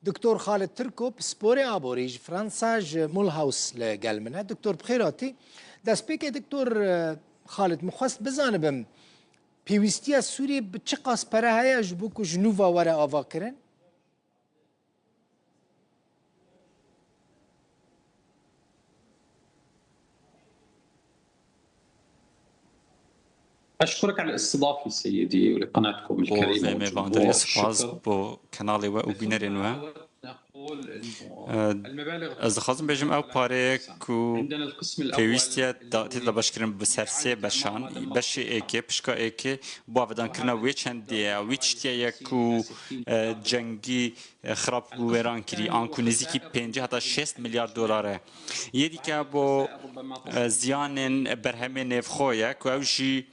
دكتور خالد تركو بسبوري ابوريج فرنسا مول هاوس لقلمنا دكتور بخيراتي دست بيك دكتور خالد مخواست بزانبم بيوستيا سوري بچه قاسپره هيا جبوكو جنوبا ورا آوا کرن؟ أشكرك على الاستضافة سيدي ولقناتكم الكريمة والجمهور سپاس بو کانالی و او بینرین و از خواستم بجم او پاره کو پیوستیا داتی دا باش کرن بسر سه بشان بش ایکی پشکا ایکی با ودان کرنا وی چندیه وی چتیا یکو جنگی خراب ویران کری آنکو نزیکی 50 حتی 6 میلیارد دلاره یه دیگه با زیان برهمه نفخویه که اوشی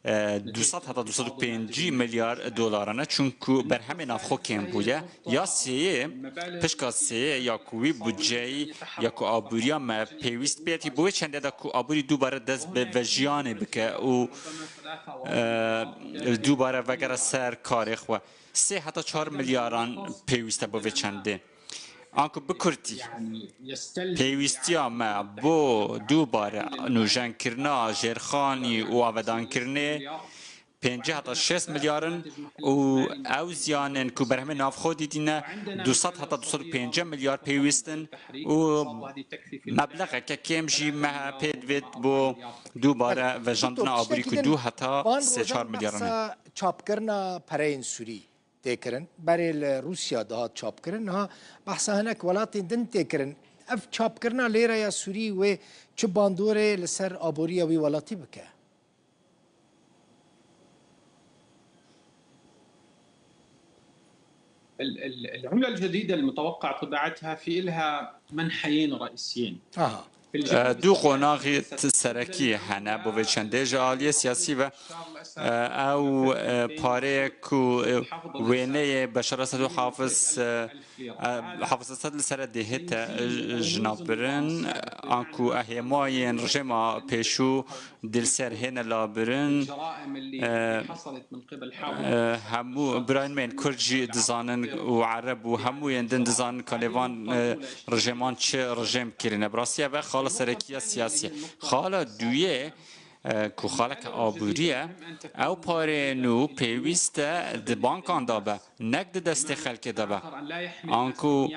200 حتی 250 میلیارد دلارانه چونکو بر همین نافخو کم بوده یا سیه پشکا سیه یا کوی بودجه یا کو آبوریا ما پیوست بیتی بوی چنده دا کو آبوری دوباره دست به وجیانه بکه و دوباره وگر سر کاری خوا 3 حتی 4 میلیارد پیوسته بوی چنده آنکو بکرتی پیوستی ما بو دوباره نوجن کرنا جرخانی و آودان کرنه 50 حتی 6 میلیارن و او زیانن که برهم ناف خودی دینه 200 حتی 250 میلیارد پیوستن و مبلغ که کم جی مه پیدوید بو دوباره و جاندنا آبوری که 2 حتی 3-4 میلیارن چاپ کرنا پرین سوری تکرن برای روسیا دهات چاپ کرن ها بحث هناك ولات دن تکرن اف چاپ کرنا لیره یا سوری و چه باندوره لسر آبوریا وی ولاتی بکه العملة الجديدة المتوقع طباعتها في إلها منحيين رئيسيين دو قناغی سرکی هنه بو چنده جالی سیاسی و او پاره کو وینه بشار اسد و حافظ اسد لسر دهت جنابرن آنکو اهماین رژیم پیشو دل سر هن لابرن همو براین من کرجی دزانن و عرب و همو یندن دزانن کالیوان رژیمان چه رژیم کرنه براسیه و خال سرکیه سیاسی خالا دویه که خالک آبوریه او پاره نو پیوسته د بانکان دابه نک د دست خلک دابه آنکو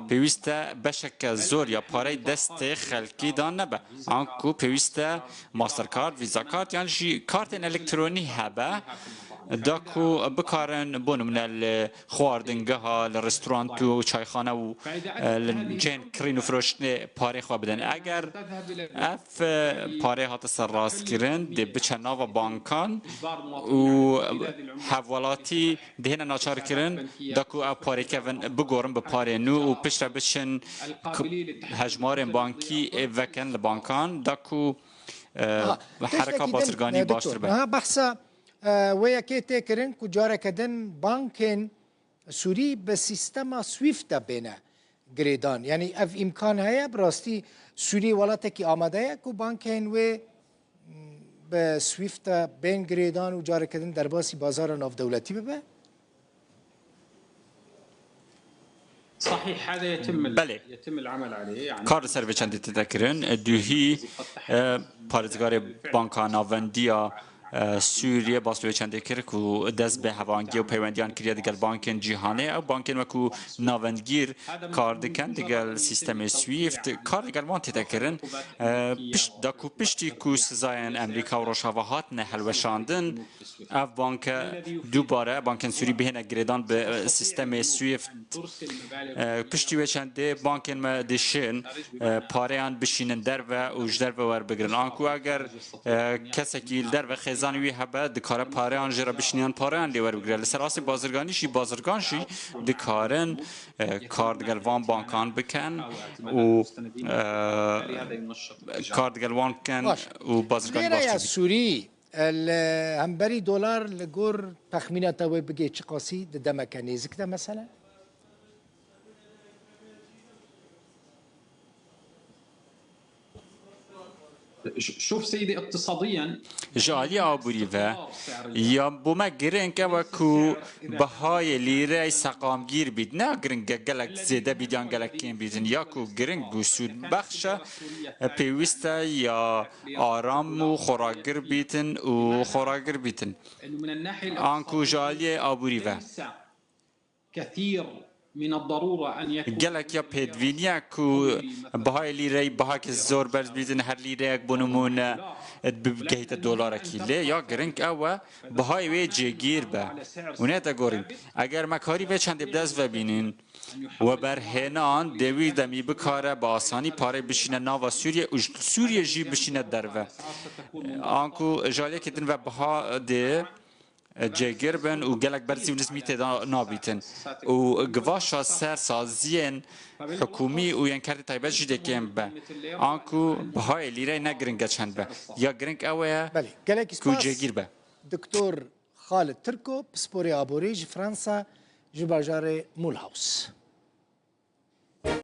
پیوسته بشک زور یا پاره دست خلکی دان نبه آنکو پیوسته ماستر کارت ویزا کارت یعنی جی کارت الکترونی هبه داکو بکارن بونو من الخواردنگه ها لرستورانت و چایخانه و جن کرین و فروشن پاره خواه بدن اگر اف پاره ها تسراس کرن ده بچنا و بانکان و حوالاتی دهن ناچار کرن داکو اف پاره که بگورن به پاره نو و پشت بشن هجمار بانکی وکن لبانکان داکو حرکه بازرگانی باشتر به بحثا ويا كي تكرن كجارة كدن بانكن سوري بسيستما سويفتا بينا جريدان يعني اف امكان هيا براستي سوري ولاتكي آماده كو بانكن و بسويفتا بين جريدان وجارة كدن درباسي بازار ناف دولتي ببه صحيح هذا يتم العمل عليه يعني کار سر به چندی تذکرن دوهی پارزگار بانکا ناوندیا سوریه باستوی چنده کرد که دست به هوانگی و پیوندیان کرد دیگر بانکن جهانی او بانکن وکو ناوندگیر کار دکن دیگر سیستم سویفت کار دیگر وان تذکرن داکو پشتی کو سزاین امریکا و روشاوهات نحلوشاندن او بانک دوباره بانکن سوری بهنه گریدان به سیستم سویفت پشتی و چنده بانکن ما دشین پاریان بشینن در و اوجدر و ور بگرن آنکو اگر کسی که در و خزانوی هبه دکاره پاریان جرا بشینیان پاریان لیور بگره لسراسی بازرگانیشی بازرگانشی دکارن کاردگلوان بانکان بکن و کاردگلوان کن و بازرگانی باشتر سوری همبری دلار لگور تخمینه تاوی بگه چه قاسی ده مکانیزک ده مثلا شوف سيدي اقتصاديا جالی آبوری و یا بوما گرنگ و کو بهای لیره سقامگیر بید نه گرنگ گلک زیده بید یا گلک کم بیدن یا کو گرنگ بو سود بخش پیوسته یا آرام و خوراگر بیتن و خوراگر بیتن انه من الناحيه آنکو جالی آبوری و ليس كثير من الضروره ان يكون گلک یا پیدوینیا کو بهای لیره بها که زور برز بیدن هر لیره یک بونمون بگهیت دلار کیله یا گرنگ او بهای وی جگیر به اونه تا گوریم اگر مکاری به چند بدست و بینین و بر هنان دوی دمی بکاره با آسانی پاره بشینه ناوا سوریه و سوریه جی بشینه دروه آنکو جالیه کتن و بها ده جگر بن و گلک برزی و نزمی تدا نابیتن و گواشا سر سازین حکومی و ین کرد تایبت جده کم به آنکو بهای لیره نگرنگه چند به یا گرنگ اوه بله گلک کو سپاس جگیر به دکتور خالد ترکو پسپوری آبوری جی فرانسا جی باجار مولهاوس